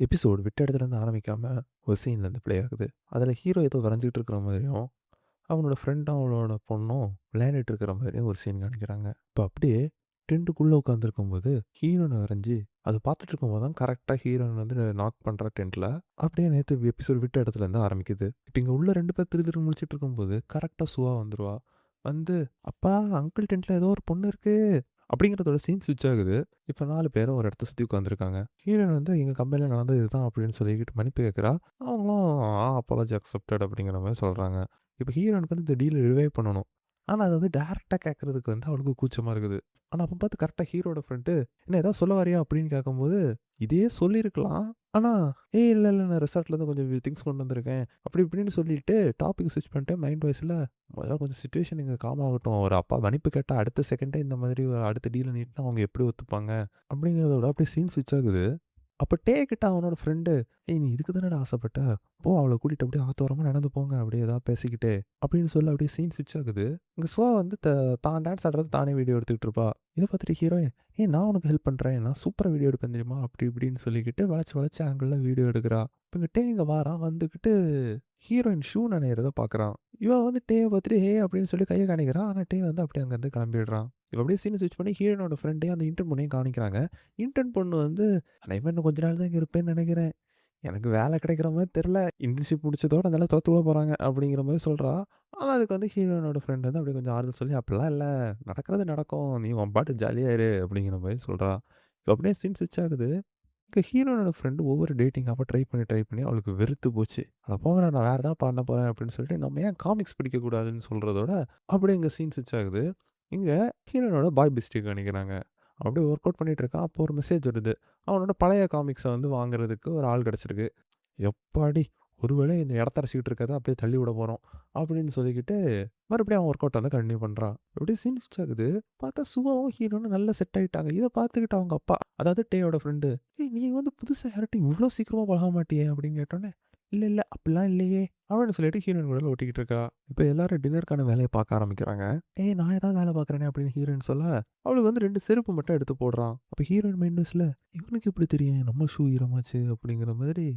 Episode விட்ட இடத்துலேருந்து ஆரம்பிக்காம ஒரு சீன்லேருந்து ப்ளே ஆகுது. அதில ஹீரோ ஏதோ வரைஞ்சிட்டு இருக்கிற மாதிரியும், அவனோட ஃப்ரெண்டும் அவளோட பொண்ணும் விளையாண்டுட்டு இருக்கிற மாதிரியும் ஒரு சீன் காமிக்கிறாங்க. இப்போ அப்படியே டென்ட்டுக்குள்ளே உட்காந்துருக்கும்போது ஹீரோயின வரைஞ்சு அத பார்த்துட்டு இருக்கும்போது தான் கரெக்ட்டா ஹீரோயின் வந்து நாக் பண்றா டென்ட்ல. அப்படியே நேத்து எபிசோடு விட்ட இடத்துலேருந்து ஆரம்பிக்குது. இப்ப இங்க உள்ள 2 பேர் திரு திருன்னு முழிச்சிட்டு இருக்கும்போது கரெக்ட்டா சுவா வந்துருவா. வந்து, "அப்பா அங்கிள் டென்ட்ல ஏதோ ஒரு பொண்ணு இருக்கு." அப்படிங்கிறதோட சீன் ஸ்விட்ச் ஆகுது. இப்ப 4 பேரும் ஒரு இடத்த சுத்தி உட்காந்துருக்காங்க. ஹீரோயின் வந்து எங்க கம்பெனில நடந்தது இதுதான் அப்படின்னு சொல்லிக்கிட்டு மன்னிப்பு கேட்கிறா. அவங்களும் அப்பாலஜி அக்செப்டட் அப்படிங்கிற மாரி சொல்றாங்க. இப்ப ஹீரோயினுக்கு வந்து இந்த டீல் ரிவைவ் பண்ணணும். ஆனா அது வந்து டைரக்ட்டா கேட்கறதுக்கு வந்து அவளுக்கு கூச்சமா இருக்குது. ஆனா அப்ப பார்த்து கரெக்ட்டா ஹீரோட ஃப்ரெண்டு, "என்ன ஏதாவது சொல்ல வரியா?" அப்படின்னு கேட்கும்போது, இதே சொல்லியிருக்கலாம். ஆனா, "ஏய் இல்ல நான் ரெசார்ட்லேருந்து கொஞ்சம் திங்ஸ் கொண்டு வந்திருக்கேன்." அப்படி இப்படின்னு சொல்லிட்டு டாபிக் ஸ்விட்ச் பண்ணிட்டு மைண்ட் வாய்ஸ்ல, "முதல்ல கொஞ்சம் சிச்சுவேஷன் இங்க காம் ஆகட்டும். ஒரு அப்பா மன்னிப்பு கேட்டா அடுத்த செகண்டே இந்த மாதிரி ஒரு அடுத்த டீல நீட்னா அவங்க எப்படி ஒத்துப்பாங்க?" அப்படிங்கிறதோட அப்படியே சீன் ஸ்விட்ச் ஆகுது. அப்ப டேக்கிட்ட அவனோட ஃப்ரெண்டு, "ஏய் நீ இதுக்கு தானடா ஆசைப்பட்ட? போ அவள கூட்டிட்டு அப்படியே ஆத்தோரமா நடந்து போங்க. அப்படியே ஏதாவது பேசிக்கிட்டே." அப்படின்னு சொல்லி அப்படியே சீன் ஸ்விட்ச் ஆகுது. இங்க சுவா வந்து தான் டான்ஸ் ஆடுறத தானே வீடியோ எடுத்துக்கிட்டு இருப்பா. இத பார்த்துட்டு ஹீரோயின், "ஏய் நான் உனக்கு ஹெல்ப் பண்றேன். நான் சூப்பரா வீடியோ எடுப்பேன் தெரியுமா?" அப்படி இப்படின்னு சொல்லிக்கிட்டு வளைச்சு வளைச்சு ஆங்கிள்ல வீடியோ எடுக்கிறா. இப்ப இங்க டே இங்க வாரான். வந்துகிட்டு ஹீரோயின் ஷூ நனையிறத பார்க்குறான். இவன் வந்து டேவ பார்த்துட்டு, "ஹே" அப்படின்னு சொல்லி கைய காணிக்கிறான். ஆனா டே வந்து அப்படியே அங்கருந்து கிளம்பிடுறான். இப்ப அப்படியே சீன ஸ்விட்ச் பண்ணி ஹீரோயினோட ஃப்ரெண்டையும் அந்த இன்டர்ன் பொண்ணையும் காணிக்கிறாங்க. இன்டர்ன் பொண்ணு வந்து, "அநேகமா இன்னும் கொஞ்ச நாள் தான் இங்க இருப்பேன்னு நெனைக்கிறேன். எனக்கு வேலை கிடைக்கிற மாரி தெர்ல. இன்டர்ன்ஷிப் முடிச்சதோட அந்த எல்லாம் தொரத்தி விட போறாங்க." அப்படிங்கிற மாரி சொல்றா. ஆனா அதுக்கு வந்து ஹீரோயினோட ஃப்ரெண்ட் வந்து அப்படியே கொஞ்சம் ஆறுதல் சொல்லி, "அப்படிலாம் இல்ல. நடக்கிறது நடக்கும். நீ உன் பாட்டுக்கு ஜாலியா இரு." அப்படிங்கிற மாரி சொல்றா. இப்ப அப்படியே சீன் ஸ்விட்ச் ஆகுது. இங்க ஹீரோயினோட ஃப்ரெண்ட் ஒவ்வொரு டேட்டிங் ஆப்பா ட்ரை பண்ணி அவளுக்கு வெறுத்து போச்சு. "அட போங்கடா நான் வேற ஏதாவது பண்ண போறேன்." அப்படின்னு சொல்லிட்டு நம்ம ஏன் காமிக்ஸ் படிக்கக்கூடாதுன்னு சொல்றதோட, அப்படியே இங்க சீன் ஸ்விட்ச் ஆகுது. இங்க ஹீரோயினோட பாய் பெஸ்டிய காணிக்கிறாங்க. அப்படியே ஒர்க் அவுட் பண்ணிட்டு இருக்கான். அப்போ ஒரு மெசேஜ் வருது. அவனோட பழைய காமிக்ஸ வந்து வாங்குறதுக்கு ஒரு ஆள் கிடைச்சிருக்கு. எப்பாடி! ஒருவேளை இந்த இடத்த அடைச்சுக்கிட்டு இருக்கிறத அப்படியே தள்ளி விட போறோம். அப்படின்னு சொல்லிக்கிட்டு, மறுபடியும் அவன் ஒர்க் அவுட்ட வந்து கன்டின்யூ பண்றான். அப்படியே சீன் ஸ்விட்ச் ஆகுது. பார்த்தா சுவாவும் ஹீரோனும் நல்லா செட் ஆயிட்டாங்க. இத பார்த்துக்கிட்டு அவங்க அப்பா, அதாவது டேயோட ஃப்ரெண்டு, "ஏய் நீ வந்து புதுசா யார்ட்டயும் இவ்ளோ சீக்கிரமா பழக மாட்டியே?" அப்படின்னு கேட்டோனே, இல்ல அப்படிலாம் இல்லையே." அப்படின்னு சொல்லிட்டு ஹீரோயின் கூட ஒட்டிக்கிட்டு இருக்கா. இப்ப எல்லாரும் டின்னருக்கான வேலைய பார்க்க ஆரம்பிக்கிறாங்க. "ஏய் நான் ஏதாவது வேலை பார்க்குறேனே." அப்படின்னு ஹீரோயின் சொல்ல, அவளுக்கு வந்து 2 செருப்பு மட்டும் எடுத்து போடுறான். அப்ப ஹீரோயின் மைண்ட் வாய்ஸ்ல, "இவனுக்கு எப்படி தெரியும் நம்ம ஷூ ஈரமாச்சு?" அப்படிங்கிற மாதிரி,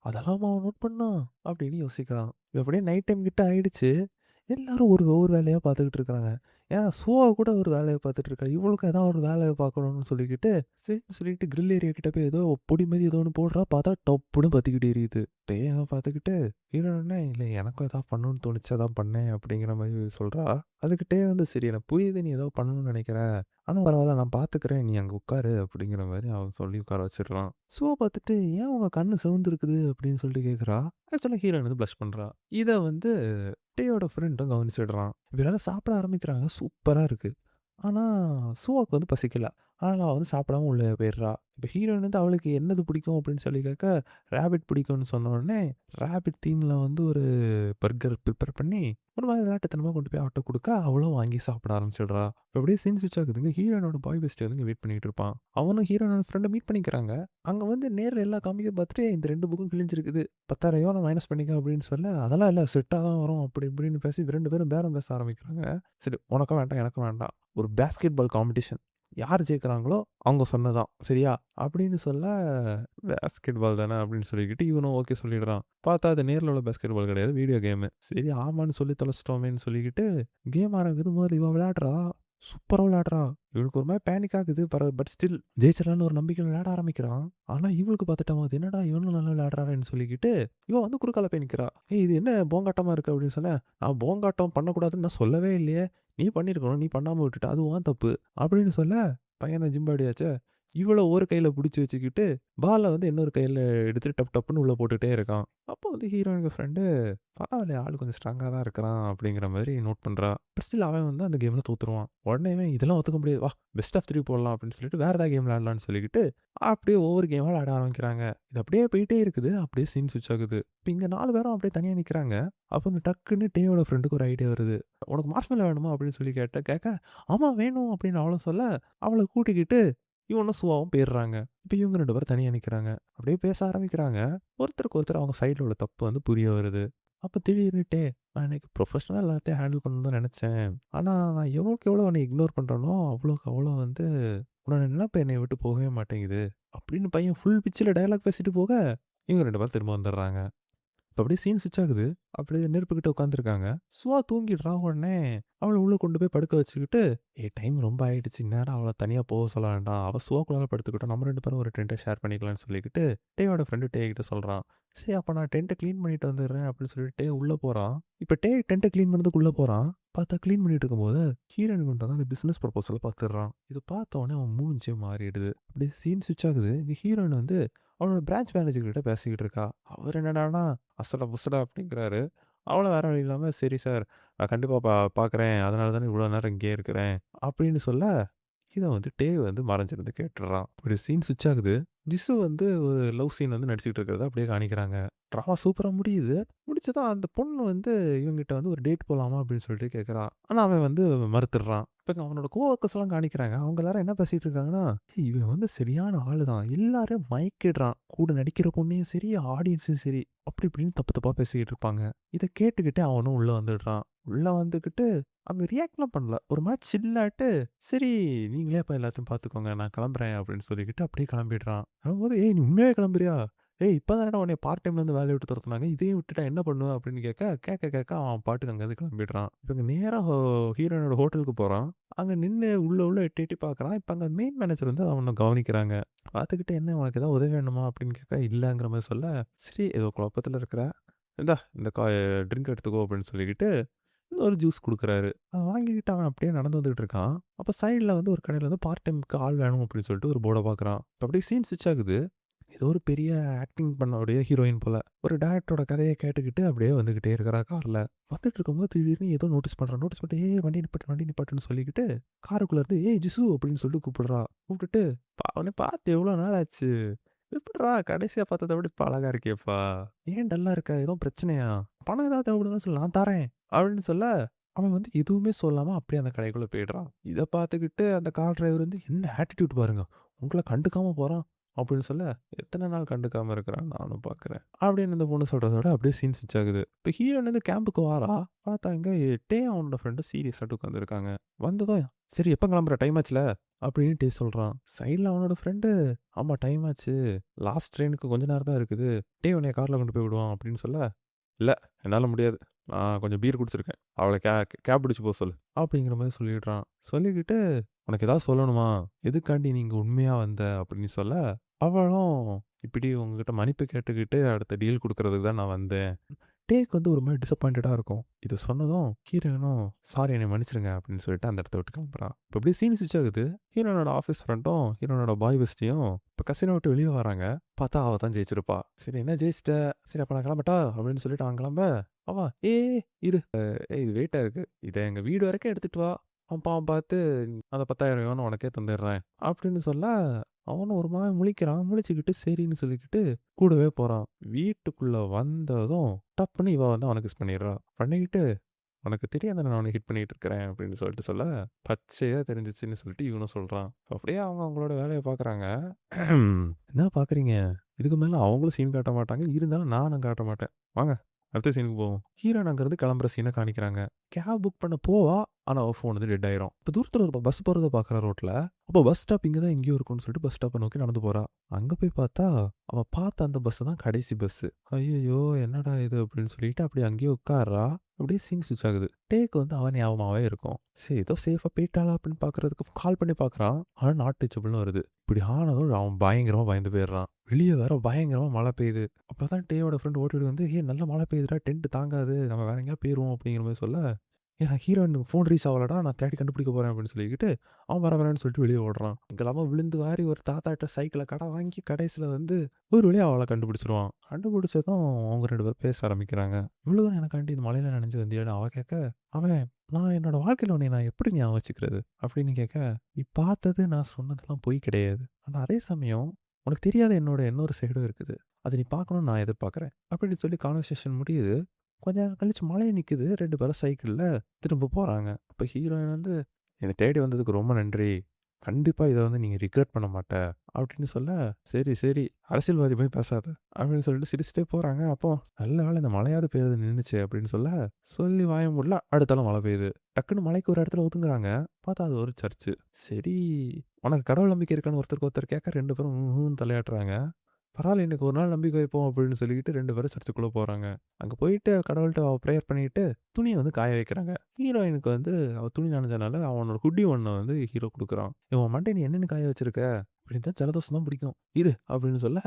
"அதெல்லாமா அவன் நோட் பண்ணான்?" அப்படின்னு யோசிக்கிறான். அப்படியே நைட் டைம் கிட்ட ஆயிடுச்சு. எல்லாரும் ஒவ்வொரு வேலையா பார்த்துக்கிட்டு இருக்காங்க. ஏன் சூவா கூட ஒரு வேலைய பார்த்துட்டு இருக்கா. இவளுக்கும் ஏதாவது ஒரு வேலைய பார்க்கணும்னு சொல்லிக்கிட்டு, சரின்னு சொல்லிட்டு கிரில் ஏரியா கிட்ட போய் ஏதோ பொடி மாரி ஏதோ ஒண்ணு போடுறா. பார்த்தா டப்புன்னு பத்திக்கிட்டு எரியுது. பேய பார்த்துக்கிட்டு ஹீரோயினே, "இல்ல எனக்கும் ஏதாவது பண்ணணும்னு தோணுச்சு அதான் பண்ணேன்." அப்படிங்கிற மாரி சொல்றா. அதுக்கு டே வந்து, "சரி எனக்கு புரியுது நீ ஏதோ பண்ணணும்னு நெனைக்கிற. ஆனா பரவால்ல நான் பார்த்துக்கிறேன். நீ அங்க உட்காரு." அப்படிங்கிற மாரி அவன் சொல்லி உட்கார வச்சுடுறான். ஷோவ பார்த்துட்டு, "ஏன் உங்க கண்ணு சிவந்திருக்குது?" அப்படின்னு சொல்லிட்டு கேட்குறா. ஆக்சுவலா ஹீரோயின் வந்து ப்ளஷ் பண்றா. இத வந்து டேயோட ஃப்ரெண்டும் கவனிச்சிடுறான். இப்ப எல்லாரும் சாப்பிட ஆரம்பிக்கிறாங்க. சூப்பரா இருக்கு. ஆனா, சூவாக்கு வந்து பசிக்கல. ஆனா, அவ வந்து சாப்பிடாம உள்ள போயிடுறா. இப்ப ஹீரோயின் வந்து அவளுக்கு என்னது பிடிக்கும் அப்படின்னு சொல்லி கேட்க, ராபிட் பிடிக்கும்னு சொன்ன உடனே, ராபிட் தீம்ல வந்து ஒரு பர்கர் ப்ரிப்பேர் பண்ணி, ஒரு மாரி விளையாட்டுத்தனமா கொண்டு போய் அவட்ட குடுக்க, அவளும் வாங்கி சாப்பிட ஆரம்பிச்சிடுறா. இப்ப அப்படியே சீன் ஸ்விட்ச் ஆகுதுங்க. ஹீரோயினோட பாய் பெஸ்டி வந்து இங்க வெயிட் பண்ணிட்டு இருப்பான். அவனும் ஹீரோயினோட ஃப்ரெண்ட மீட் பண்ணிக்கிறாங்க. அங்க வந்து நேர்ல எல்லா காமிக்கும் பார்த்துட்டு, இந்த 2 புக்கும் கிழிஞ்சிருக்குது. 10,000 நான் மைனஸ் பண்ணிக்க அப்படின்னு சொல்ல, அதெல்லாம் இல்ல செட்டா தான் வரும் அப்படி இப்படின்னு பேசி 2 பேரும் பேரம் பேச ஆரம்பிக்கிறாங்க. சரி உனக்கும் வேண்டாம், எனக்கும் வேண்டாம். ஒரு பேஸ்கெட் பால் காம்படிஷன். யார் ஜெயிக்கிறாங்களோ அவங்க சொன்னதான். சரியா? அப்படின்னு சொல்ல, பேஸ்கெட் பால் தானே அப்படின்னு சொல்லிக்கிட்டு இவனும் ஓகே சொல்லிடுறான். பார்த்தா அது நேர்ல உள்ள பேஸ்கெட் பால் கிடையாது. Video game. சரி ஆமான்னு சொல்லி தொலைச்சிட்டோமேன்னு சொல்லிக்கிட்டு, கேம் ஆரம்பிக்குது. முதல்ல இவ விளையாடுறா. சூப்பரா விளையாடுறா. இவளுக்கு ஒரு மாரி பேனிக் ஆகுது. பட் ஸ்டில் ஜெயிச்சிடலான்னு ஒரு நம்பிக்கையில விளையாட ஆரம்பிக்கிறான். ஆனா இவளுக்கு பார்த்துட்டா அது என்னடா இவனும் நல்லா விளையாடுறானேன்னு சொல்லிக்கிட்டு, இவ வந்து குறுக்கால போய் நிக்கிறா. "ஏய் இது என்ன போங்காட்டமா இருக்கு?" அப்படின்னு சொன்னேன். "நான் போங்காட்டம் பண்ணக்கூடாதுன்னு நான் சொல்லவே இல்லையே. நீ பண்ணியிருக்கணும். நீ பண்ணாம விட்டுட்ட. அது உன் தப்பு." அப்படின்னு சொல்ல, பையன் தான் ஜிம்பாடியாச்சே. இவள ஒரு கையில புடிச்சு வச்சுக்கிட்டு, பால வந்து இன்னொரு கையில எடுத்துட்டு டப் டப்புன்னு உள்ள போட்டுட்டே இருக்கான். அப்போ வந்து ஹீரோயினுக்கு ஃப்ரெண்டு, "பரவாயில்லையே ஆளு கொஞ்சம் ஸ்ட்ராங்கா தான் இருக்கிறான்." அப்படிங்கிற மாரி நோட் பண்றா. பட் ஸ்டில் அவன் வந்து அந்த கேம்ல தோத்துருவான். உடனே இவன், "இதெல்லாம் ஒத்துக்க முடியாது. வா பெஸ்ட் ஆஃப் 3 போடலாம்." அப்படின்னு சொல்லிட்டு வேற ஏதாவது கேம் விளையாடலாம்னு சொல்லிக்கிட்டு, அப்படியே ஒவ்வொரு கேமா விளையாட ஆரம்பிக்கிறாங்க. இது அப்படியே போயிட்டே இருக்குது. அப்படியே சீன் ஸ்விட்ச் ஆகுது. இப்ப இங்க 4 பேரும் அப்படியே தனியா நிக்கிறாங்க. அப்ப இந்த டக்குன்னு டேயோட ஃப்ரெண்டுக்கு ஒரு ஐடியா வருது. "உனக்கு மார்ஷ்மெல்லோ வேணுமா?" அப்படின்னு சொல்லி கேட்க, "ஆமா வேணும்." அப்படின்னு அவளும் சொல்ல, அவள கூட்டிக்கிட்டு இவனும் சுவாவும் போயிடுறாங்க. இப்ப இவங்க 2 பேரும் தனியா நிக்கிறாங்க. அப்படியே பேச ஆரம்பிக்கிறாங்க. ஒருத்தருக்கு ஒருத்தர் அவங்க சைடுல உள்ள தப்பு வந்து புரிய வருது. அப்ப திடீர்னுட்டே, "நான் இன்னைக்கு ப்ரொஃபஷனலா எல்லாத்தையும் ஹேண்டில் பண்ணணும்னு தான் நெனச்சேன். ஆனா நான் எவ்வளோக்கு எவ்வளோ உன்னை இக்னோர் பண்றேனோ, அவ்வளோக்கு அவ்வளோ வந்து "உன்னோட நெனப்பு என்னைய விட்டு போகவே மாட்டேங்குது." அப்படின்னு பையன் ஃபுல் பிட்ச்ல டயலாக் பேசிட்டு போக, இவங்க 2 பேரும் திரும்ப வந்துடுறாங்க. இப்ப அப்படியே சீன் ஸ்விட்ச் ஆகுது. அப்படியே நெருப்புகிட்ட உட்காந்துருக்காங்க. சுவா தூங்கிடுறா. உடனே அவள உள்ள கொண்டு போய் படுக்க வச்சுக்கிட்டு, டைம் ரொம்ப ஆயிடுச்சு. இந்நேரம் அவள தனியா போக சொல்ல வேண்டாம். அவ சுவாக்குள்ளார படுத்துக்கட்டும். நம்ம 2 பேரும் ஒரு டென்ட்ட ஷேர் பண்ணிக்கலாம்னு சொல்லிக்கிட்டு, டேயோட ஃப்ரெண்டு டே கிட்ட சொல்றான். சரி அப்ப நான் டென்ட்ட கிளீன் பண்ணிட்டு வந்துடுறேன் அப்படின்னு சொல்லிட்டு டே உள்ள போறான். இப்ப டே டென்ட்ட கிளீன் பண்ணதுக்கு உள்ள போறான். பார்த்தா கிளீன் பண்ணிட்டு இருக்கும்போது, ஹீரோயின் கொண்டு வந்து அந்த பிசினஸ் ப்ரொபோசல பார்த்துடுறான். இத பார்த்த உடனே அவன் மூஞ்சியே மாறிடுது. அப்படியே சீன் ஸ்விட்ச் ஆகுது. இங்க ஹீரோயின் வந்து அவனோட பிரான்ச் மேனேஜர் கிட்ட பேசிக்கிட்டு இருக்கா. அவர் என்னடான்னா, அசட புசடா அப்படிங்கிறாரு. அவளும் வேற வழி இல்லாம, "சரி சார், நான் கண்டிப்பா பார்க்குறேன். அதனால தானே இவ்வளோ நேரம் இங்கேயே இருக்கிறேன்." அப்படின்னு சொல்ல, இத வந்து டேவ் வந்து மறைஞ்சிருந்து கேட்டுர்றான். ஒரு சீன் ஸ்விட்ச் ஆகுது. ஜிசு வந்து ஒரு லவ் சீன் வந்து நடிச்சுக்கிட்டு இருக்கிறத அப்படியே காணிக்கிறாங்க. ட்ராமா சூப்பரா முடியுது. முடிச்சதும் அந்த பொண்ணு வந்து இவன்கிட்ட வந்து ஒரு டேட் போலாமா அப்படின்னு சொல்லிட்டு கேட்குறா. ஆனா அவன் வந்து மறுத்துடுறான். இப்ப அவனோட கோவொர்க்கர்ஸ்லாம் காணிக்கிறாங்க. அவங்க எல்லாரும் என்ன பேசிட்டு இருக்காங்கன்னா, இவன் வந்து சரியான ஆளு தான். எல்லாரையும் மயக்கிடுறான். கூட நடிக்கிற பொண்ணையும் சரி, ஆடியன்ஸும் சரி. அப்படி இப்படின்னு தப்பு தப்பா பேசிக்கிட்டு இருப்பாங்க. இத கேட்டுக்கிட்டு அவனும் உள்ள வந்துடுறான். உள்ள வந்துகிட்டு அவன் ரியாக்ட்லாம் பண்ணல. ஒரு மாரி சில்லாட்டு, "சரி நீங்களே அப்ப எல்லாத்தையும் பார்த்துக்கோங்க. நான் கிளம்புறேன்." அப்படின்னு சொல்லிக்கிட்டு அப்படியே கிளம்பிடுறான். கிளம்பும்போது, "ஏய் நீ உண்மையாவே கிளம்புறியா? ஏய் இப்ப தானடா உன்னைய பார்ட் டைம்லேருந்து வேலைய விட்டு தொரத்துனாங்க. இதையும் விட்டுட்டா என்ன பண்ணுவ?" அப்படின்னு கேட்க அவன் பாட்டுக்கு அங்கேருந்து கிளம்பிடுறான். இப்ப இங்க நேரா ஹீரோயினோட ஹோட்டலுக்கு போறான். அங்க நின்னு உள்ள எட்டி எட்டி பார்க்குறான். இப்ப அங்க மெயின் மேனேஜர் வந்து அவன கவனிக்கிறாங்க. பார்த்துக்கிட்டு, "என்ன உனக்கு ஏதாவது உதவி வேணுமா?" அப்படின்னு கேட்க, "இல்லங்கிற" மாரி சொல்ல, "சரி ஏதோ குழப்பத்துல இருக்கிற. இந்தா இந்த ட்ரிங்க் எடுத்துக்கோ." அப்படின்னு சொல்லிக்கிட்டு ஒரு ஜூஸ் குடுக்குறாரு. அத வாங்கிக்கிட்டு அவன் அப்படியே நடந்து வந்துட்டு இருக்கான். அப்ப சைடுல வந்து ஒரு கடையில வந்து பார்ட் டைம்க்கு ஆள் வேணும் அப்படின்னு சொல்லிட்டு ஒரு போர்ட பார்க்குறான். இப்ப அப்படியே சீன் ஸ்விட்ச் ஆகுது. ஏதோ ஒரு பெரிய ஆக்டிங் பண்ணக்கூடிய ஹீரோயின் போல. ஒரு டைரக்டரோட கதைய கேட்டுக்கிட்டு அப்படியே வந்துகிட்டே இருக்கிறா கார்ல. வந்துட்டு இருக்கும்போது திடீர்னு ஏதோ நோட்டீஸ் பண்றா. நோட்டீஸ் பண்ணிட்டு, "ஏய் வண்டி நிப்பாட்டு, வண்டி நிப்பாட்டுன்னு" சொல்லிக்கிட்டு காருக்குள்ள இருந்து, "ஏய் ஜிசு" அப்படின்னு சொல்லிட்டு கூப்பிடுறா. கூப்பிட்டுட்டு, "அவன பார்த்து எவ்வளோ நாள் ஆச்சு? எப்புட்றா கடைசியா பார்த்தத விட இப்ப அழகா இருக்கியேப்பா! ஏன் டல்லா இருக்க? எதுவும் பிரச்சனையா? பணம் ஏதாவது தேவைப்படுதுன்னா சொல்லு நான் தரேன்." அப்படின்னு சொல்ல, அவன் வந்து எதுவுமே சொல்லாம அப்படியே அந்த கடைக்குள்ள போயிடுறான். இத பார்த்துக்கிட்டு அந்த கார் டிரைவர் வந்து, "என்ன ஆட்டிட்யூட் பாருங்க. உங்கள கண்டுக்காம போறான்." அப்படின்னு சொல்ல, "எத்தன நாள் கண்டுக்காம இருக்கிறான் நானும் பார்க்குறேன்." அப்படின்னு இந்த பொண்ணு சொல்றத விட அப்படியே சீன் ஸ்விட்ச் ஆகுது. இப்ப ஹீரோயின் வந்து கேம்புக்கு வாரா. பார்த்தா இங்க டே அவனோட ஃப்ரெண்டும் சீரியஸாட்டு உட்காந்துருக்காங்க. வந்ததும், "சரி எப்ப கிளம்புற? டைம் ஆச்சுல." அப்படின்னு டே சொல்றான். சைடுல அவனோட ஃப்ரெண்டு, "ஆமா டைம் ஆச்சு. லாஸ்ட் ட்ரெயினுக்கு கொஞ்ச நேரம் தான் இருக்குது. டே உன்னைய கார்ல கொண்டு போய் விடுவான்." அப்படின்னு சொல்ல, "இல்ல என்னால முடியாது. நான் கொஞ்சம் பீர் குடிச்சிருக்கேன். அவள கேப் பிடிச்சு போ சொல்லு." அப்படிங்கிற மாரி சொல்லிடுறான். சொல்லிக்கிட்டு, "உனக்கு ஏதாவது சொல்லணுமா? எதுக்காண்டி நீ இங்க உண்மையா வந்த?" அப்படின்னு சொல்ல, அவளும், "இப்படி உங்ககிட்ட மன்னிப்பு கேட்டுக்கிட்டு அடுத்த டீல் குடுக்குறதுக்கு தான் நான் வந்தேன்." டேக் வந்து ஒரு மாரி டிசப்பாயிண்டடா இருக்கும். இத சொன்னதும் ஹீரோயினும், "சாரி என்னைய மன்னிச்சுருங்க." அப்படின்னு சொல்லிட்டு அந்த இடத்த விட்டு கிளம்புறா. இப்ப அப்படியே சீன் ஸ்விட்ச் ஆகுது. ஹீரோயினோட ஆஃபீஸ் ஃப்ரெண்டும், ஹீரோயினோட பாய் பெஸ்டியும் இப்ப கசினோ விட்டு வெளிய வராங்க. பார்த்தா அவ தான் ஜெயிச்சிருப்பா. "சரி என்ன ஜெயிச்சுட்ட? சரி அப்ப நான் கிளம்பட்டா?" அப்படின்னு சொல்லிட்டு அவன் கிளம்ப, அவ, "ஏய் இரு. இது வெயிட்டா இருக்கு. இத எங்க வீடு வரைக்கும் எடுத்துட்டு வா. அவன் பார்த்து அந்த 10,000 உனக்கே தந்துடுறேன்." அப்படின்னு சொல்ல, அவனும் ஒரு மாரி முழிக்கிறான். முழிச்சுக்கிட்டு சரின்னு சொல்லிக்கிட்டு கூடவே போறான். வீட்டுக்குள்ள வந்ததும் டப்புன்னு இவ வந்து அவன கிஸ் பண்ணிடுறா. பண்ணிக்கிட்டு, "உனக்கு தெரியாத நான் உன்ன ஹிட் பண்ணிட்டு இருக்கிறேன்." அப்படின்னு சொல்லிட்டு சொல்ல, பச்சையா தெரிஞ்சுச்சுன்னு சொல்லிட்டு இவனும் சொல்றான். அப்படியே அவங்க அவங்களோட வேலைய பார்க்குறாங்க. "என்ன பார்க்குறீங்க? இதுக்கு மேல அவங்களும் சீன் காட்ட மாட்டாங்க. இருந்தாலும் நானும் காட்ட மாட்டேன். வாங்க அடுத்த சீனுக்கு போவோம்." ஹீரோயின் அங்கருந்து கிளம்புற சீன காணிக்கிறாங்க. கேப் புக் பண்ண போவா. ஆனா அவ ஃபோன் வந்து டெட் ஆயிரும். இப்ப தூரத்துல ஒரு பஸ் போறத பார்க்குறா ரோட்ல. அப்ப பஸ் ஸ்டாப் இங்க தான் எங்கேயோ இருக்கும்னு சொல்லிட்டு பஸ் ஸ்டாப்ப நோக்கி நடந்து போறா. அங்க போய் பார்த்தா, அவ பார்த்த அந்த பஸ் தான் கடைசி பஸ்ஸு. "ஐய்யய்யோ! என்னடா இது?" அப்படின்னு சொல்லிட்டு அப்படியே அங்கேயே உட்கார்றா. அப்படியே சீன் ஸ்விட்ச் ஆகுது. டேக் வந்து அவ ஞாபகமாவே இருக்கும். சரி ஏதோ சேஃபா போயிட்டாளா அப்படின்னு பார்க்கறதுக்கு கால் பண்ணி பார்க்குறான். ஆனா நாட் ரீச்சபிள்னு வருது. இப்படி ஆனதும் அவன் பயங்கரமா பயந்து போயிடுறான். வெளிய வேற பயங்கரமா மழை பெய்யுது. அப்பதான் டேயோட ஃப்ரெண்ட் ஓடி வந்து, "ஏய் நல்லா மழை பெய்யுதுடா, டென்ட் தாங்காது. நம்ம வேற எங்கேயாவது போயிருவோம்." அப்படிங்கிற மாரி சொல்ல, "ஏன் ஹீரோயின் ஃபோன் ரீச் ஆவலடா. நான் தேடி கண்டுபிடிக்க போறேன்." அப்படின்னு சொல்லிக்கிட்டு, அவன் வரேன்னு சொல்லிட்டு வெளிய ஓடுறான். இங்கெல்லாம விழுந்து வாரி ஒரு தாத்தாட்ட சைக்கிள கடன் வாங்கி கடைசில வந்து ஒரு வழியா அவள கண்டுபிடிச்சுருவான். கண்டுபிடிச்சதும் அவங்க 2 பேரும் பேச ஆரம்பிக்கிறாங்க. "இவ்வளோ தூரம் எனக்காண்டி இந்த மழையில நனைஞ்சு வந்தியான்னு?" அவ கேட்க, அவன், "நான் என்னோட வாழ்க்கையில உன்னைய நான் எப்படி ஞாபகம் வச்சுக்கிறது?" அப்படின்னு கேட்க, "நீ பார்த்தது நான் சொன்னதெல்லாம் பொய் கிடையாது. ஆனா அதே சமயம் உனக்கு தெரியாத என்னோட இன்னொரு சைடும் இருக்குது. அத நீ பார்க்கணும்னு நான் எதிர்பார்க்குறேன்." அப்படின்னு சொல்லி கான்வர்சேஷன் முடியுது. கொஞ்ச நேரம் கழிச்சு மழை நிக்குது. 2 பேரும் சைக்கிள்ல திரும்ப போறாங்க. அப்ப ஹீரோயின் வந்து, "என்ன தேடி வந்ததுக்கு ரொம்ப நன்றி. கண்டிப்பா இத வந்து நீங்க ரிக்ரெட் பண்ண மாட்ட." அப்படின்னு சொல்ல, "சரி, சரி. அரசியல்வாதி மாரி பேசாத." அப்படின்னு சொல்லிட்டு சிரிச்சுட்டே போறாங்க. அப்போ, "நல்ல வேளை இந்த மழையாவது பெய்யறது நின்னுச்சே." அப்படின்னு சொல்ல, சொல்லி வாய மூடல. அடுத்த நாள் மழை பெய்யுது. டக்குனு மலைக்கு ஒரு இடத்துல ஒதுங்குறாங்க. பார்த்தா அது ஒரு சர்ச்சு. சரி, "உனக்கு கடவுள் நம்பிக்கை இருக்கான்னு?" ஒருத்தருக்கு ஒருத்தர் கேட்க 2 பேரும் ம்ஹ்ம்னு தலையாட்டுறாங்க. பரவாயில்ல இன்னைக்கு ஒரு நாள் நம்பிக்கை வைப்போம் அப்படின்னு சொல்லிட்டு 2 பேரும் சர்ச்சுக்குள்ள போறாங்க. அங்க போயிட்டு கடவுள்ட்ட பிரேயர் பண்ணிட்டு, துணிய வந்து காய வைக்கிறாங்க. ஹீரோயினுக்கு வந்து அவ துணி நனஞ்சனால அவனோட ஹுட்டி ஒண்ண வந்து ஹீரோ குடுக்குறான். "இவன் மண்டைய நீ என்னன்னு காய வச்சிருக்க?" அப்படின்னு தான் ஜலதோஷம் தான் பிடிக்கும். "இரு" அப்படின்னு சொல்ல,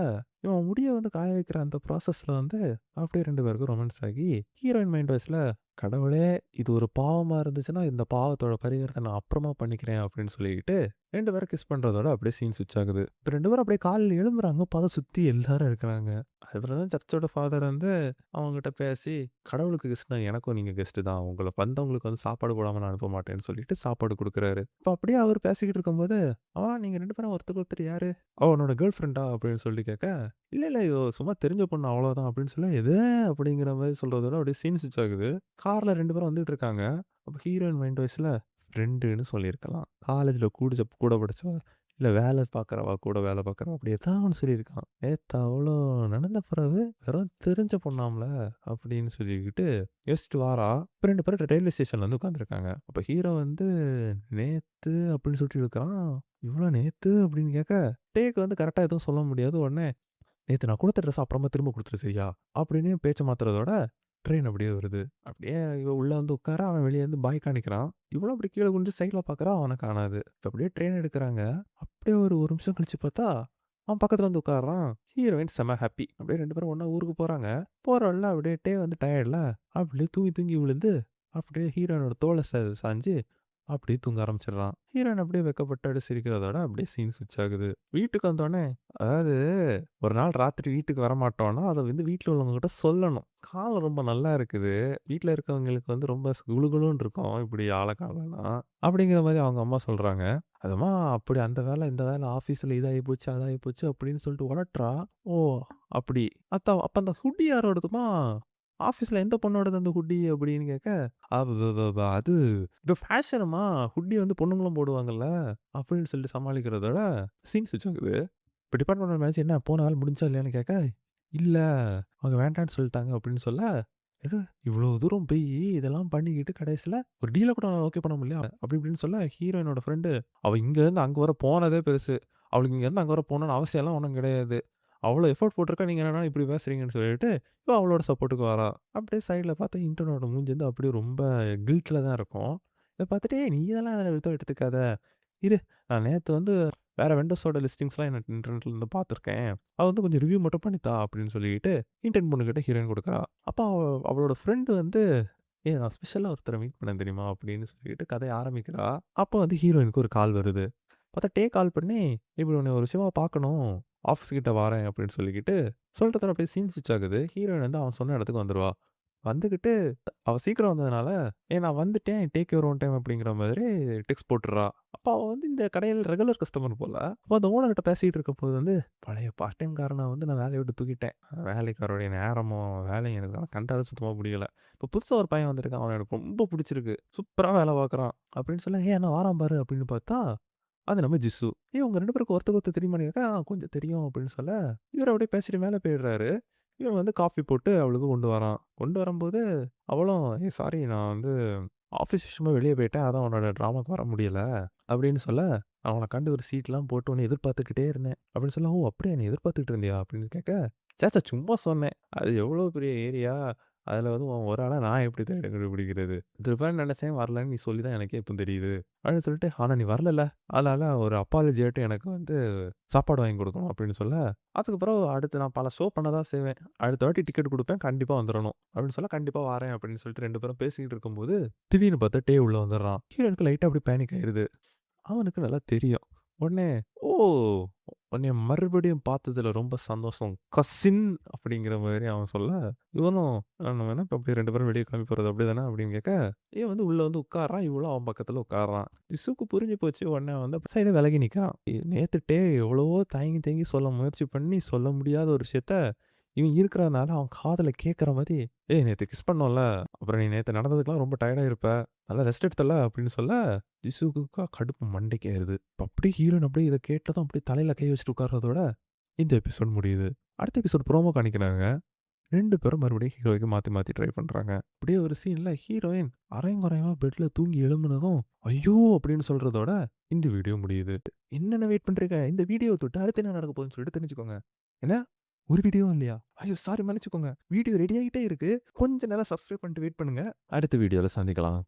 இவன் முடிய வந்து காய வைக்கிற அந்த ப்ராசஸ்ல வந்து அப்படியே 2 பேருக்கும் ரொமான்ஸ் ஆகி, ஹீரோயின் மைண்ட் வாய்ஸ்ல, "கடவுளே இது ஒரு பாவமா இருந்துச்சுன்னா, இந்த பாவத்தோட பரிகாரத்த நான் அப்புறமா பண்ணிக்கிறேன்" அப்படின்னு சொல்லிட்டு 2 பேரும் கிஸ் பண்றதோட அப்படியே சீன் ஸ்விட்ச் ஆகுது. இப்ப 2 பேரும் அப்படியே காலையில எழும்புறாங்க. பார்த்தா சுத்தி எல்லாரும் இருக்கிறாங்க. அதுக்கப்புறம் தான் சர்ச்சோட ஃபாதர் வந்து அவங்ககிட்ட பேசி, "கடவுளுக்கு கெஸ்ட்னா எனக்கும் நீங்க கெஸ்ட் தான். உங்கள வந்தவங்களுக்கு வந்து சாப்பாடு போடாம நான் அனுப்ப மாட்டேன்னு" சொல்லிட்டு சாப்பாடு குடுக்குறாரு. இப்ப அப்படியே அவர் பேசிக்கிட்டு இருக்கும்போது, நீங்க 2 பேரும் ஒருத்தருக்கு ஒருத்தர் யாரு?" உன்னோட கேர்ள் ஃபிரெண்டா?" அப்படின்னு சொல்லி கேட்க, "இல்ல, இல்ல. இவ சும்மா தெரிஞ்ச பொண்ணு அவ்வளோதான்" அப்படின்னு சொல்ல, "எது?" அப்படிங்கிற மாரி சொல்றதோட அப்படியே சீன் ஸ்விட்ச் ஆகுது. கார்ல 2 பேரும் வந்துட்டு இருக்காங்க. அப்ப ஹீரோயின் மைண்ட் வாய்ஸ்ல ஃப்ரெண்டுன்னு சொல்லியிருக்கலாம். காலேஜ்ல கூட படிச்சவ, இல்ல வேலை பார்க்குறவா, கூட வேலை பார்க்குறவா அப்படி ஏதாவது ஒண்ணு சொல்லியிருக்கான். "நேத்து அவ்ளோ நடந்த பிறவு வெறும் தெரிஞ்ச பொண்ணாம்ல" அப்படின்னு சொல்லிக்கிட்டு யோசிச்சுட்டு வாரா. இப்ப 2 பேரும் ரயில்வே ஸ்டேஷன்ல வந்து உட்காந்துருக்காங்க. அப்ப ஹீரோ வந்து நேத்து அப்படின்னு சொல்லிட்டு இழுக்குறான். "இவ்ளோ நேத்து?" அப்படின்னு கேட்க, டேக் வந்து கரெக்ட்டா எதுவும் சொல்ல முடியாது. உடனே நேத்து நான் குடுத்த ட்ரெஸ்ஸ அப்புறமா திரும்ப குடுத்துரு சரியா? அப்படின்னு பேச்ச மாத்துறதோட, ட்ரெயின் அப்படியே வருது. அப்படியே இவ உள்ள வந்து உட்கார, அவன் வெளிய இருந்து பாய் காணிக்கிறான். இவளும் அப்படி கீழ குனிஞ்சு சைட்ல பார்க்குறா, அவன காணாது. இப்ப அப்படியே ட்ரெயின் எடுக்குறாங்க. அப்படியே ஒரு நிமிஷம் கழிச்சு பார்த்தா, அவன் பக்கத்துல வந்து உட்கார்றான். ஹீரோயின் செம்ம ஹாப்பி. அப்படியே 2 பேரும் ஒண்ணா ஊருக்கு போறாங்க. போற வழில அப்படியே வந்து டயர்ட்ல, அப்படியே தூங்கி தூங்கி விழுந்து, அப்படியே ஹீரோயினோட தோள்ல சாஞ்சு அப்படியே தூங்க ஆரம்பிச்சுடுறான். ஹீரோயின் அப்படியே வெட்கப்பட்டு அப்படியே சிரிக்கிறதோட அப்படியே சீன் ஸ்விட்ச் ஆகுது. வீட்டுக்கு வந்தோனே அதாவது ஒரு நாள் ராத்திரி வீட்டுக்கு வரமாட்டோம்னா, அத வந்து வீட்ல உள்ளவங்ககிட்ட சொல்லணும். காலம் ரொம்ப நல்லா இருக்குது. வீட்ல இருக்கவங்களுக்கு வந்து ரொம்ப குளு குளுன்னு இருக்கும். இப்படி ஆளக்காலம்லாம். அப்படிங்கிற மாரி அவங்க அம்மா சொல்றாங்க. அதும்மா அப்படி அந்த வேலை, இந்த வேலை ஆஃபீஸ்ல இதாகி போச்சு, அதாகி போச்சு அப்படின்னு சொல்லிட்டு ஒளட்டுறா. ஓ! அப்படி. அப்ப அந்த ஹுடி யாரோடதும்மா? ஆஃபீஸ்ல எந்த பொண்ணோடது அந்த ஹுடி அப்படின்னு கேட்க, அது இது ஃபேஷனும்மா. ஹுடி வந்து பொண்ணுங்களும் போடுவாங்கல்ல. அப்படின்னு சொல்லிட்டு சமாளிக்கிறதோட சீன் ஸ்விட்ச் ஆகுது. இப்ப டிபார்ட்மெண்டல் மேனேஜர் என்ன போன வேலை முடிஞ்சுச்சா இல்லையான்னு கேட்க, "இல்ல அவங்க வேண்டான்னு சொல்லிட்டாங்க" அப்படின்னு சொல்ல, "எது இவ்வளோ தூரம் போய் இதெல்லாம் பண்ணிக்கிட்டு கடைசில ஒரு டீல கூட ஓகே பண்ண முடியலையா?" அப்படி இப்படின்னு சொல்ல ஹீரோயினோட ஃப்ரெண்டு, "அவ இங்கேருந்து அங்க வர போனதே பெருசு. அவளுக்கு இங்கேருந்து அங்க வர போணும்னு அவசியம்லாம் ஒண்ணும் கிடையாது. அவ்வளோ எஃபோர்ட் போட்டிருக்கா. நீங்க என்னன்னா இப்படி பேசுறீங்கன்னு" சொல்லிட்டு இவ அவளோட சப்போர்ட்டுக்கு வரா. அப்படியே சைடுல பார்த்தா இன்டர்னோட மூஞ்சி வந்து அப்படியே ரொம்ப கில்ட்ல தான் இருக்கும். இத பார்த்துட்டு, "ஏய் நீ இதெல்லாம் எடுத்துக்காத. இரு நான் நேத்து வந்து வேற வெண்டர்ஸோட லிஸ்டிங்ஸ்லாம் எனக்கு இன்டர்நெட்ல இருந்து பார்த்துருக்கேன். அத வந்து கொஞ்சம் ரிவ்யூ மட்டும் பண்ணி தா" அப்படின்னு சொல்லிட்டு இன்டர்ன் பொண்ணுகிட்ட ஹீரோயின் குடுக்குறா. அப்ப அவளோட ஃப்ரெண்ட் வந்து, "ஏய் நான் ஸ்பெஷலா ஒருத்தர மீட் பண்ணேன் தெரியுமா?" அப்படின்னு சொல்லிட்டு கதைய ஆரம்பிக்கிறா. அப்ப வந்து ஹீரோயினுக்கு ஒரு கால் வருது. பார்த்தா கால் பண்ணி, "இப்படி உன்ன ஒரு விஷயமா பார்க்கணும். ஆஃபீஸ் கிட்ட வாரேன்" அப்படின்னு சொல்லிட்டதோட அப்படியே சீன் ஸ்விட்ச் ஆகுது. ஹீரோயின் வந்து அவன் சொன்ன இடத்துக்கு வந்துருவா. வந்துகிட்டு அவ சீக்கிரம் வந்ததுனால, நான் வந்துட்டேன். டேக் யூர் ஓன் டைம்" அப்படிங்கிற மாதிரி டெக்ஸ்ட் போட்டுர்றா. அப்ப அவ வந்து இந்த கடையில ரெகுலர் கஸ்டமர் போல. அப்ப அந்த ஓனர்கிட்ட பேசிட்டு இருக்கும்போது வந்து, "பழைய பார்ட் டைம் காரன வந்து நான் வேலைய விட்டு தூக்கிட்டேன். வேலைக்காரருடைய நேரமும், வேலையும் எனக்கு கண்டாலே சுத்தமா புடிக்கல. இப்ப புதுசா ஒரு பையன் வந்திருக்கான். அவன எனக்கு ரொம்ப புடிச்சிருக்கு. சூப்பரா வேலை பார்க்குறான்" அப்படின்னு சொல்ல, என்ன வாரான் பாரு" அப்படின்னு பார்த்தா, அது நம்ம ஜிஸ்ஸு. உங்க 2 பேருக்கும் ஒருத்தருக்கு ஒருத்தர் தெரியுமான்னு கேட்க, கொஞ்சம் தெரியும்" அப்படின்னு சொல்ல, இவரு அப்படியே பேசிட்டு மேல போயிடுறாரு. இவன் வந்து காஃபி போட்டு அவளுக்கு கொண்டு வரான். கொண்டு வரும்போது அவளும், சாரி நான் வந்து ஆஃபீஸ் விஷயமா வெளிய போயிட்டேன். அதான் உன்னோட ட்ராமாக்கு வர முடியல." அப்படின்னு சொல்ல, "நான் உன்ன கண்டு ஒரு சீட்லாம் போட்டு உன்ன எதிர்பார்த்துக்கிட்டே இருந்தேன்." அப்படின்னு சொல்ல, "ஓ! அப்படியா நீ எதிர்பார்த்துக்கிட்டு இருந்தியா?" அப்படின்னு கேட்க, சும்மா சொன்னேன். அது எவ்வளோ பெரிய ஏரியா. அதில வந்து உன் ஒரு ஆளா நான் எப்படி தேடி கண்டுபிடிக்கிறது? வந்துருப்பேன்னு நெனச்சேன். வரலன்னு நீ சொல்லி தான் எனக்கே இப்ப தெரியுது." அப்படின்னு சொல்லிட்டு, "ஆனா நீ வரலல்ல. அதனால ஒரு அப்பாலஜியாட்டும் எனக்கு வந்து சாப்பாடு வாங்கி குடுக்கணும்." அப்படின்னு சொல்ல, அதுக்கப்புறம் அடுத்து நான் பல ஷோ பண்ண தான் செய்வேன். அடுத்த வாட்டி டிக்கெட் குடுப்பேன். கண்டிப்பா வந்துரணும். அப்படின்னு சொல்ல, "கண்டிப்பா வாரேன்" அப்படின்னு சொல்லிட்டு 2 பேரும் பேசிக்கிட்டு இருக்கும்போது, திடீர்னு பார்த்தா உள்ள வந்துடுறான். ஹீரோயினுக்கு லைட்டா அப்படியே பேனிக் ஆயிருது. அவனுக்கு நல்லா தெரியும். உடனே, "ஓ! உன்னைய மறுபடியும் பார்த்ததுல ரொம்ப சந்தோஷம். கசின்" அப்படிங்கிற மாதிரி அவன் சொல்ல, இவனும் "நம்ம என்ன இப்ப அப்படியே 2 பேரும் வெளிய கிளம்பி போறது அப்படிதானே?" அப்படின்னு கேட்க, இவன் வந்து உள்ள வந்து உட்கார்றான். இவளும் அவன் பக்கத்துல உட்கார்றான். ஜிஸுக்கு புரிஞ்சு போச்சு. உடனே வந்து சைடுல விலகி நிக்கிறான். நேத்து எவ்வளவோ தயங்கி தயங்கி சொல்ல முயற்சி பண்ணி சொல்ல முடியாத ஒரு விஷயத்த, இவன் இருக்கிறதுனால அவன் காதுல கேட்கிற மாரி, "ஏய் நேத்து கிஸ் பண்ணோம்ல, அப்புறம் நீ நேத்து நடந்ததுக்கெல்லாம் ரொம்ப டயர்டா இருப்ப. நல்லா ரெஸ்ட் எடுத்தல்ல" அப்படின்னு சொல்ல, ஜிசூக்குக்கா கடுப்பு மண்டைக்கு ஏறுது. இப்ப அப்படியே ஹீரோயின் அப்படியே இத கேட்டதும் அப்படியே தலையில கை வச்சுட்டு உட்கார்றதோட, இந்த எபிசோட் முடியுது. அடுத்த எபிசோட் ப்ரோமோ காணிக்கிறாங்க. 2 பேரும் மறுபடியும் ஹீரோய்க்கு மாத்தி மாத்தி ட்ரை பண்றாங்க. அப்படியே ஒரு சீன்ல ஹீரோயின் அரையும் குறையுமா பெட்ல தூங்கி எழும்புனதும், "ஐயோ!" அப்படின்னு சொல்றதோட இந்த வீடியோ முடியுது. என்னென்ன வெயிட் பண்றீங்க? இந்த வீடியோவ தொட்டு அடுத்து என்ன நடக்க போகுதுன்னு சொல்லிட்டு தெரிஞ்சுக்கோங்க. என்ன? ஒரு வீடியோவும் இல்லையா? ஐயோ! சாரி மன்னிச்சுக்கோங்க. வீடியோ ரெடி ஆயிட்டே இருக்கு. கொஞ்ச நேரம் சப்ஸ்கிரைப் பண்ணிட்டு வெயிட் பண்ணுங்க. அடுத்த வீடியோல சந்திக்கலாம்.